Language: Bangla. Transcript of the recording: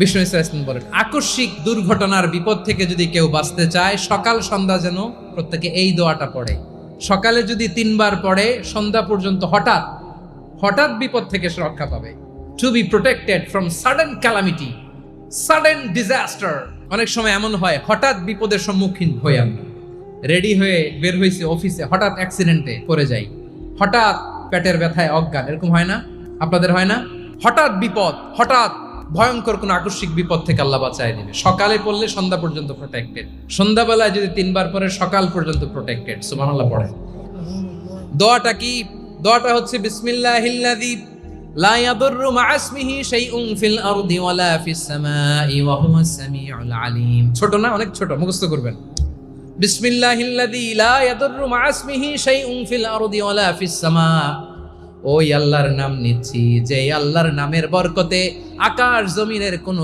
বিষ্ণু ইসলাম বলেন, আকস্মিক দুর্ঘটনার বিপদ থেকে যদি কেউ বাঁচতে চায়, সকাল সন্ধ্যা যেন প্রত্যেকে এই দোয়াটা পড়ে। সকালে যদি 3 বার পড়ে, সন্ধ্যা পর্যন্ত হঠাৎ হঠাৎ বিপদ থেকে সে রক্ষা পাবে। To be protected from sudden calamity, sudden disaster. অনেক সময় এমন হয়, হঠাৎ বিপদের সম্মুখীন হই আমরা, রেডি হয়ে বের হয়েছে অফিসে, হঠাৎ অ্যাক্সিডেন্টে পড়ে যাই, হঠাৎ পেটের ব্যথায় অজ্ঞান, এরকম হয় না? আপনাদের হয় না? হঠাৎ বিপদ, হঠাৎ ভয়ঙ্কর কোন আকস্মিক বিপদ থেকে আল্লাহ বাঁচায় দিবে। সকালে পড়লে সন্ধ্যা পর্যন্ত প্রোটেক্টেড, সন্ধ্যাবেলায় যদি 3 বার পরে সকাল পর্যন্ত প্রোটেক্টেড। সুবহানাল্লাহ পড়ে। দোয়াটা কি? দোয়াটা হচ্ছে বিসমিল্লাহিল্লাযী লা ইয়াদুররু মা'a ইসমিহি শাইউন ফিল আরদি ওয়ালা ফিস সামাই ওয়া হুয়াস সামিউল আলিম। ছোট না? অনেক ছোট, মুখস্থ করবেন। বিসমিল্লাহিল্লাযী লা ইয়াদুররু মা'a ইসমিহি শাইউন ফিল আরদি ওয়ালা ফিস সামা। ওই আল্লাহর নাম নিচ্ছি যে আল্লাহর নামের বরকতে আকাশ জমিনের কোনো